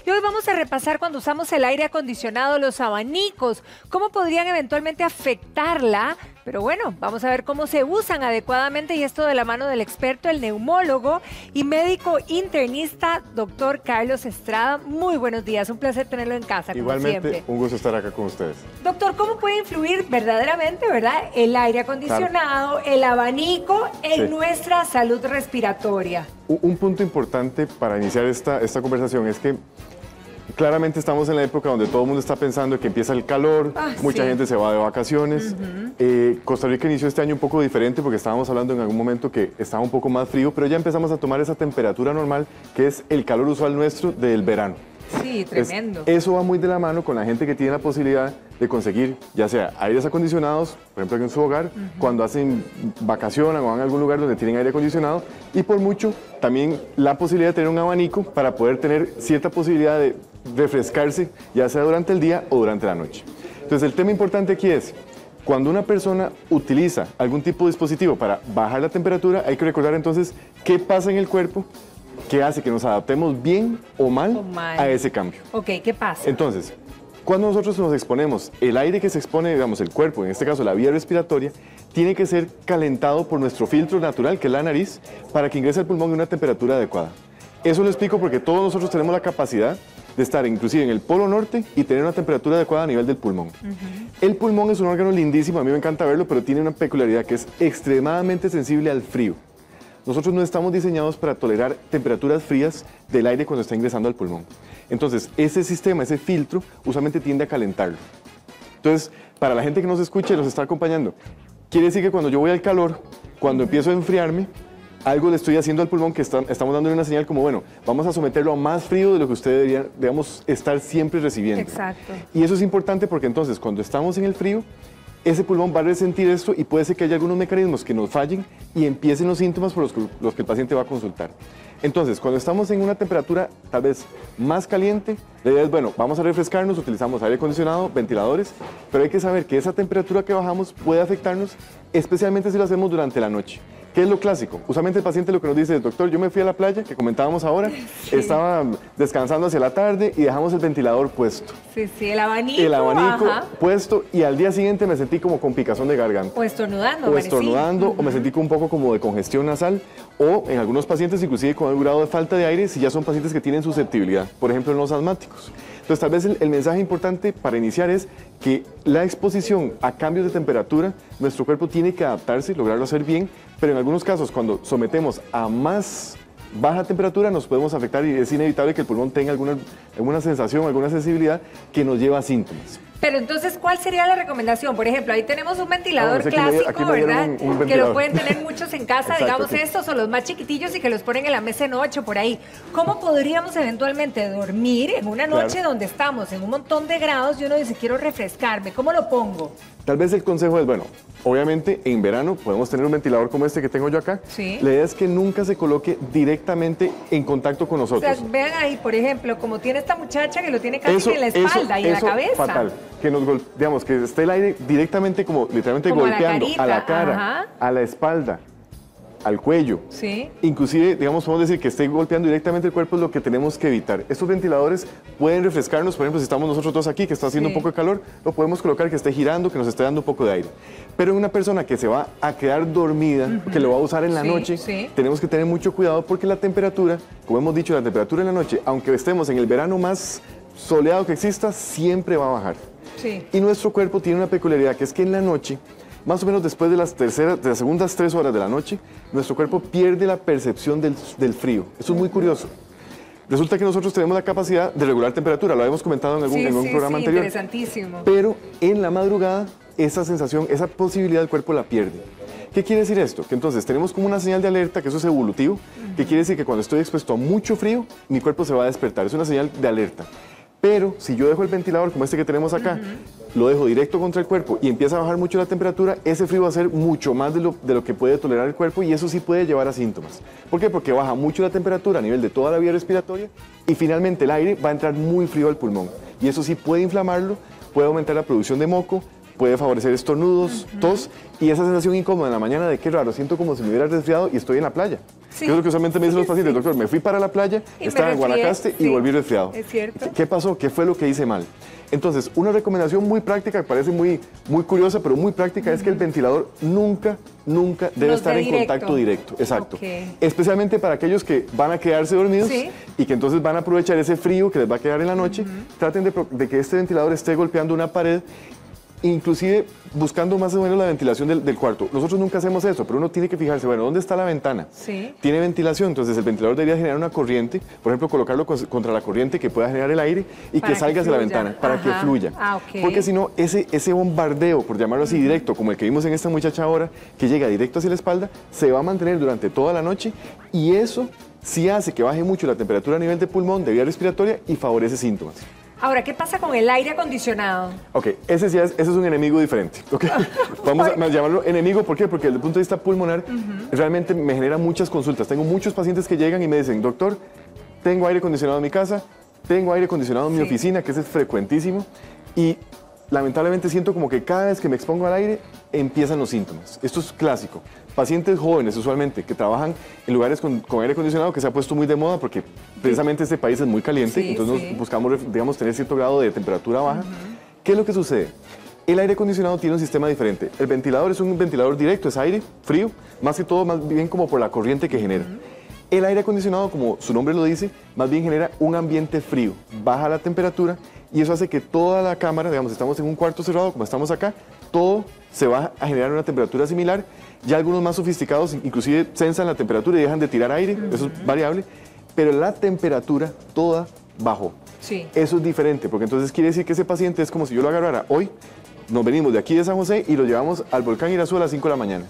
Y hoy vamos a repasar cuando usamos el aire acondicionado, los abanicos, cómo podrían eventualmente afectarla. Pero bueno, vamos a ver cómo se usan adecuadamente y esto de la mano del experto, el neumólogo y médico internista, doctor Carlos Estrada. Muy buenos días, un placer tenerlo en casa, como siempre. Igualmente, un gusto estar acá con ustedes. Doctor, ¿cómo puede influir verdaderamente, verdad, el aire acondicionado, el abanico en nuestra salud respiratoria? Un punto importante para iniciar esta conversación es que claramente estamos en la época donde todo el mundo está pensando que empieza el calor, mucha gente se va de vacaciones. Costa Rica inició este año un poco diferente porque estábamos hablando en algún momento que estaba un poco más frío, pero ya empezamos a tomar esa temperatura normal que es el calor usual nuestro del verano. Sí, tremendo. Eso va muy de la mano con la gente que tiene la posibilidad de conseguir, ya sea aires acondicionados, por ejemplo en su hogar, cuando hacen vacaciones o van a algún lugar donde tienen aire acondicionado, y por mucho también la posibilidad de tener un abanico para poder tener cierta posibilidad de refrescarse, ya sea durante el día o durante la noche. Entonces el tema importante aquí es, cuando una persona utiliza algún tipo de dispositivo para bajar la temperatura, hay que recordar entonces qué pasa en el cuerpo que hace que nos adaptemos bien o mal a ese cambio. Ok, ¿qué pasa? Entonces, cuando nosotros nos exponemos, el aire que se expone, digamos, el cuerpo, en este caso la vía respiratoria, tiene que ser calentado por nuestro filtro natural, que es la nariz, para que ingrese al pulmón en una temperatura adecuada. Eso lo explico porque todos nosotros tenemos la capacidad de estar inclusive en el polo norte y tener una temperatura adecuada a nivel del pulmón. El pulmón es un órgano lindísimo, a mí me encanta verlo, pero tiene una peculiaridad que es extremadamente sensible al frío. Nosotros no estamos diseñados para tolerar temperaturas frías del aire cuando está ingresando al pulmón. Entonces, ese sistema, ese filtro, usualmente tiende a calentarlo. Entonces, para la gente que nos escucha y nos está acompañando, quiere decir que cuando yo voy al calor, cuando empiezo a enfriarme, algo le estoy haciendo al pulmón que estamos dándole una señal como, bueno, vamos a someterlo a más frío de lo que usted debería, digamos, estar siempre recibiendo. Exacto. Y eso es importante porque entonces, cuando estamos en el frío, ese pulmón va a resentir esto y puede ser que haya algunos mecanismos que nos fallen y empiecen los síntomas por los que el paciente va a consultar. Entonces, cuando estamos en una temperatura tal vez más caliente, la idea es, bueno, vamos a refrescarnos, utilizamos aire acondicionado, ventiladores, pero hay que saber que esa temperatura que bajamos puede afectarnos, especialmente si lo hacemos durante la noche. ¿Qué es lo clásico? Usualmente el paciente lo que nos dice es, doctor, yo me fui a la playa, que comentábamos ahora, estaba descansando hacia la tarde y dejamos el ventilador puesto. Sí, el abanico. El abanico puesto y al día siguiente me sentí como con picazón de garganta. O estornudando. O estornudando, o me sentí con un poco como de congestión nasal, o en algunos pacientes inclusive con algún grado de falta de aire si ya son pacientes que tienen susceptibilidad, por ejemplo en los asmáticos. Entonces tal vez el mensaje importante para iniciar es que la exposición a cambios de temperatura, nuestro cuerpo tiene que adaptarse, lograrlo hacer bien, pero en algunos casos cuando sometemos a más baja temperatura nos podemos afectar y es inevitable que el pulmón tenga alguna sensación, alguna sensibilidad que nos lleva a síntomas. Pero entonces, ¿cuál sería la recomendación? Por ejemplo, ahí tenemos un ventilador clásico, ¿verdad? Que lo pueden tener muchos en casa, digamos estos o los más chiquitillos y que los ponen en la mesa de noche por ahí. ¿Cómo podríamos eventualmente dormir en una noche donde estamos en un montón de grados y uno dice, quiero refrescarme? ¿Cómo lo pongo? Tal vez el consejo es, bueno, obviamente en verano podemos tener un ventilador como este que tengo yo acá. Sí. La idea es que nunca se coloque directamente en contacto con nosotros. O sea, vean ahí, por ejemplo, como tiene esta muchacha que lo tiene casi en la espalda y en la cabeza. Fatal. Que digamos, que esté el aire directamente como literalmente como golpeando a la cara, a la espalda, al cuello. Sí. Inclusive, digamos, podemos decir que esté golpeando directamente el cuerpo es lo que tenemos que evitar. Estos ventiladores pueden refrescarnos, por ejemplo, si estamos nosotros dos aquí, que está haciendo un poco de calor, lo podemos colocar que esté girando, que nos esté dando un poco de aire. Pero en una persona que se va a quedar dormida, que lo va a usar en la noche, tenemos que tener mucho cuidado porque la temperatura, como hemos dicho, la temperatura en la noche, aunque estemos en el verano más soleado que exista, siempre va a bajar. Y nuestro cuerpo tiene una peculiaridad, que es que en la noche, más o menos después de las segundas 3 horas de la noche, nuestro cuerpo pierde la percepción del frío. Eso es muy curioso. Resulta que nosotros tenemos la capacidad de regular temperatura, lo habíamos comentado en algún programa anterior. Interesantísimo. Pero en la madrugada, esa sensación, esa posibilidad el cuerpo la pierde. ¿Qué quiere decir esto? Que entonces tenemos como una señal de alerta, que eso es evolutivo, que quiere decir que cuando estoy expuesto a mucho frío, mi cuerpo se va a despertar. Es una señal de alerta. Pero si yo dejo el ventilador como este que tenemos acá, lo dejo directo contra el cuerpo y empieza a bajar mucho la temperatura, ese frío va a ser mucho más de lo que puede tolerar el cuerpo y eso sí puede llevar a síntomas. ¿Por qué? Porque baja mucho la temperatura a nivel de toda la vía respiratoria y finalmente el aire va a entrar muy frío al pulmón. Y eso sí puede inflamarlo, puede aumentar la producción de moco, puede favorecer estornudos, tos y esa sensación incómoda en la mañana de qué raro, siento como si me hubiera resfriado y estoy en la playa. Sí. Que es lo que usualmente me dicen los pacientes, doctor, me fui para la playa, estaba en Guanacaste y volví resfriado. Es cierto. ¿Qué pasó? ¿Qué fue lo que hice mal? Entonces, una recomendación muy práctica, que parece muy curiosa, pero muy práctica, es que el ventilador nunca debe estar en contacto directo. Exacto. Okay. Especialmente para aquellos que van a quedarse dormidos y que entonces van a aprovechar ese frío que les va a quedar en la noche. Traten de que este ventilador esté golpeando una pared, inclusive buscando más o menos la ventilación del cuarto. Nosotros nunca hacemos eso, pero uno tiene que fijarse, bueno, ¿dónde está la ventana? Sí. Tiene ventilación, entonces el ventilador debería generar una corriente, por ejemplo, colocarlo contra la corriente que pueda generar el aire y que salga hacia la ventana, para que fluya. Okay. Porque si no, ese bombardeo, por llamarlo así, directo, como el que vimos en esta muchacha ahora, que llega directo hacia la espalda, se va a mantener durante toda la noche y eso sí hace que baje mucho la temperatura a nivel de pulmón, de vía respiratoria y favorece síntomas. Ahora, ¿qué pasa con el aire acondicionado? Ok, ese es un enemigo diferente. Okay. Vamos a llamarlo enemigo, ¿por qué? Porque desde el punto de vista pulmonar, realmente me genera muchas consultas. Tengo muchos pacientes que llegan y me dicen, doctor, tengo aire acondicionado en mi casa, tengo aire acondicionado en mi oficina, que ese es frecuentísimo, y lamentablemente siento como que cada vez que me expongo al aire, empiezan los síntomas. Esto es clásico. Pacientes jóvenes, usualmente, que trabajan en lugares con aire acondicionado, que se ha puesto muy de moda porque precisamente este país es muy caliente, entonces nos buscamos, digamos, tener cierto grado de temperatura baja. ¿Qué es lo que sucede? El aire acondicionado tiene un sistema diferente. El ventilador es un ventilador directo, es aire frío, más que todo, más bien como por la corriente que genera. El aire acondicionado, como su nombre lo dice, más bien genera un ambiente frío, baja la temperatura y eso hace que toda la cámara, digamos, estamos en un cuarto cerrado, como estamos acá, todo se va a generar una temperatura similar. Ya algunos más sofisticados inclusive censan la temperatura y dejan de tirar aire, eso es variable, pero la temperatura toda bajó. Sí. Eso es diferente, porque entonces quiere decir que ese paciente es como si yo lo agarrara hoy, nos venimos de aquí de San José y lo llevamos al volcán Irazú a las 5 de la mañana.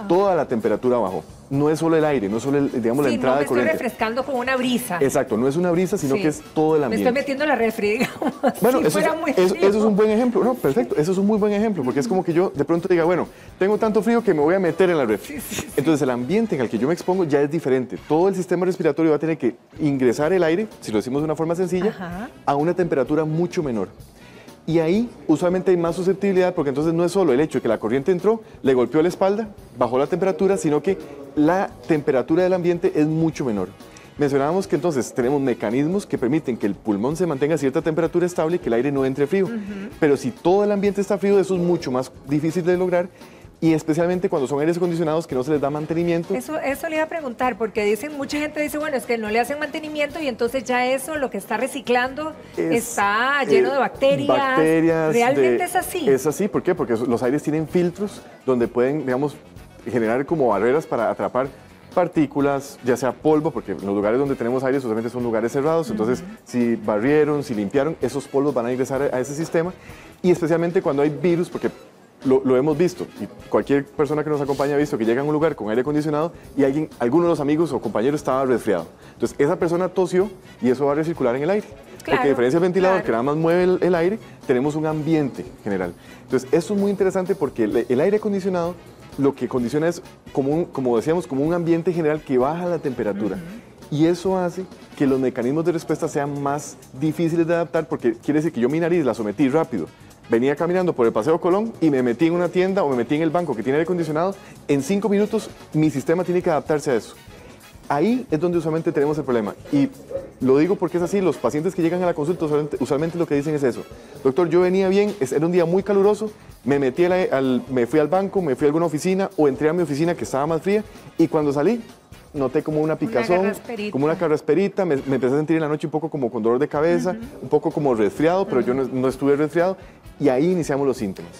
Toda la temperatura bajó. No es solo el aire, no es solo digamos, la entrada de corriente. No me estoy refrescando con una brisa. Exacto, no es una brisa, sino que es todo el ambiente. Me estoy metiendo en la refri, digamos. Bueno, si eso es un buen ejemplo. No, perfecto, eso es un muy buen ejemplo, porque es como que yo de pronto diga, bueno, tengo tanto frío que me voy a meter en la refri. Entonces el ambiente en el que yo me expongo ya es diferente. Todo el sistema respiratorio va a tener que ingresar el aire, si lo decimos de una forma sencilla, a una temperatura mucho menor. Y ahí usualmente hay más susceptibilidad porque entonces no es solo el hecho de que la corriente entró, le golpeó la espalda, bajó la temperatura, sino que la temperatura del ambiente es mucho menor. Mencionábamos que entonces tenemos mecanismos que permiten que el pulmón se mantenga a cierta temperatura estable y que el aire no entre frío. Pero si todo el ambiente está frío, eso es mucho más difícil de lograr. Y especialmente cuando son aires acondicionados que no se les da mantenimiento. Eso le iba a preguntar, porque mucha gente dice, bueno, es que no le hacen mantenimiento y entonces ya eso, lo que está reciclando, está lleno de bacterias. ¿Realmente es así? Es así, ¿por qué? Porque los aires tienen filtros donde pueden, digamos, generar como barreras para atrapar partículas, ya sea polvo, porque los lugares donde tenemos aire usualmente son lugares cerrados, entonces si barrieron, si limpiaron, esos polvos van a ingresar a ese sistema y especialmente cuando hay virus, porque lo hemos visto y cualquier persona que nos acompaña ha visto que llega a un lugar con aire acondicionado y alguno de los amigos o compañeros estaba resfriado. Entonces esa persona tosió y eso va a recircular en el aire. Porque a diferencia del ventilador que nada más mueve el aire, tenemos un ambiente general. Entonces esto es muy interesante porque el aire acondicionado lo que condiciona es, como decíamos, como un ambiente general que baja la temperatura. Y eso hace que los mecanismos de respuesta sean más difíciles de adaptar porque quiere decir que yo mi nariz la sometí rápido. Venía caminando por el Paseo Colón y me metí en una tienda o me metí en el banco que tiene aire acondicionado. En 5 minutos mi sistema tiene que adaptarse a eso. Ahí es donde usualmente tenemos el problema. Y lo digo porque es así, los pacientes que llegan a la consulta usualmente lo que dicen es eso. Doctor, yo venía bien, era un día muy caluroso, me fui al banco, me fui a alguna oficina o entré a mi oficina que estaba más fría y cuando salí noté como una picazón, como una carrasperita, me empecé a sentir en la noche un poco como con dolor de cabeza, un poco como resfriado, pero yo no estuve resfriado y ahí iniciamos los síntomas.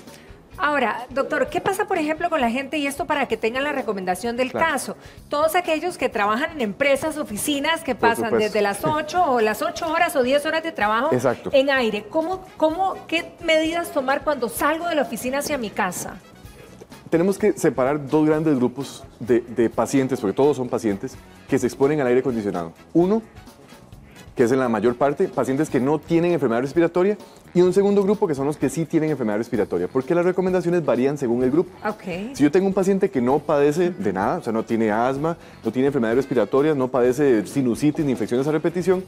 Ahora, doctor, ¿qué pasa, por ejemplo, con la gente, y esto para que tengan la recomendación del caso? Todos aquellos que trabajan en empresas, oficinas, que pasan desde las 8 o las 8 horas o 10 horas de trabajo en aire. ¿Qué medidas tomar cuando salgo de la oficina hacia mi casa? Tenemos que separar dos grandes grupos de pacientes, porque todos son pacientes, que se exponen al aire acondicionado. Uno, que es en la mayor parte, pacientes que no tienen enfermedad respiratoria, y un segundo grupo que son los que sí tienen enfermedad respiratoria, porque las recomendaciones varían según el grupo. Si yo tengo un paciente que no padece de nada, o sea, no tiene asma, no tiene enfermedades respiratorias, no padece de sinusitis ni infecciones a repetición,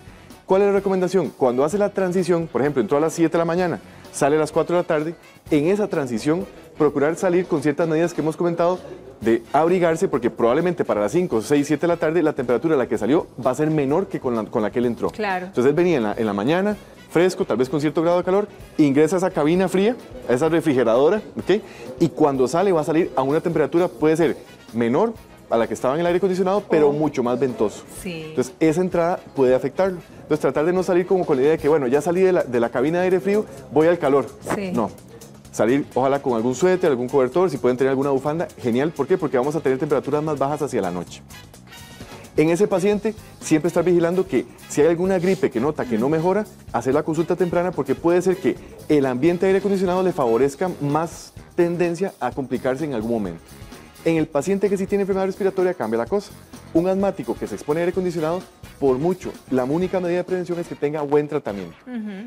¿Cuál es la recomendación? Cuando hace la transición, por ejemplo, entró a las 7 de la mañana, sale a las 4 de la tarde, en esa transición procurar salir con ciertas medidas que hemos comentado de abrigarse, porque probablemente para las 5, 6, 7 de la tarde la temperatura a la que salió va a ser menor que con la que él entró. Claro. Entonces él venía en la mañana, fresco, tal vez con cierto grado de calor, ingresa a esa cabina fría, a esa refrigeradora, ¿ok? Y cuando sale va a salir a una temperatura, puede ser menor a la que estaba en el aire acondicionado, pero mucho más ventoso. Sí. Entonces esa entrada puede afectarlo. Entonces tratar de no salir como con la idea de que, bueno, ya salí de la cabina de aire frío, voy al calor. Sí. No. Salir, ojalá con algún suéter, algún cobertor, si pueden tener alguna bufanda, genial. ¿Por qué? Porque vamos a tener temperaturas más bajas hacia la noche. En ese paciente, siempre estar vigilando que si hay alguna gripe que nota que no mejora, hacer la consulta temprana, porque puede ser que el ambiente de aire acondicionado le favorezca más tendencia a complicarse en algún momento. En el paciente que sí tiene enfermedad respiratoria cambia la cosa. Un asmático que se expone a aire acondicionado, por mucho, la única medida de prevención es que tenga buen tratamiento.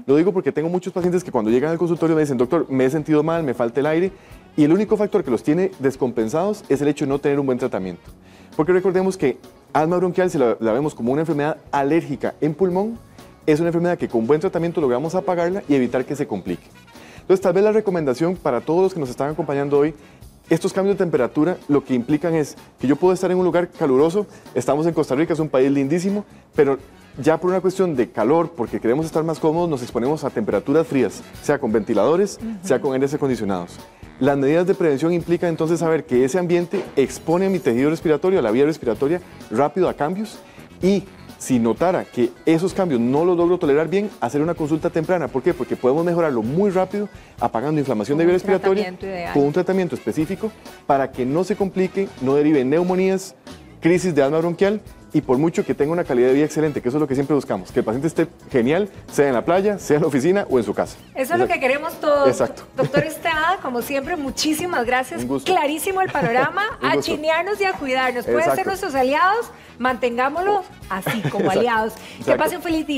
Lo digo porque tengo muchos pacientes que cuando llegan al consultorio me dicen, doctor, me he sentido mal, me falta el aire, y el único factor que los tiene descompensados es el hecho de no tener un buen tratamiento. Porque recordemos que asma bronquial, si la vemos como una enfermedad alérgica en pulmón, es una enfermedad que con buen tratamiento logramos apagarla y evitar que se complique. Entonces, tal vez la recomendación para todos los que nos están acompañando hoy, estos cambios de temperatura lo que implican es que yo puedo estar en un lugar caluroso, estamos en Costa Rica, es un país lindísimo, pero ya por una cuestión de calor, porque queremos estar más cómodos, nos exponemos a temperaturas frías, sea con ventiladores, sea con aires acondicionados. Las medidas de prevención implican entonces saber que ese ambiente expone a mi tejido respiratorio, a la vía respiratoria, rápido a cambios, y si notara que esos cambios no los logro tolerar bien, hacer una consulta temprana. ¿Por qué? Porque podemos mejorarlo muy rápido, apagando inflamación de vía respiratoria con un tratamiento específico para que no se complique, no derive en neumonías, crisis de asma bronquial, y por mucho que tenga una calidad de vida excelente, que eso es lo que siempre buscamos, que el paciente esté genial, sea en la playa, sea en la oficina o en su casa. Eso es lo que queremos todos. Exacto. Doctor Estrada, como siempre, muchísimas gracias. Un gusto. Clarísimo el panorama. Un A gusto. chinearnos y a cuidarnos. Pueden ser Exacto. nuestros aliados, mantengámoslos así, como Exacto. aliados. Que Exacto. pase un feliz día.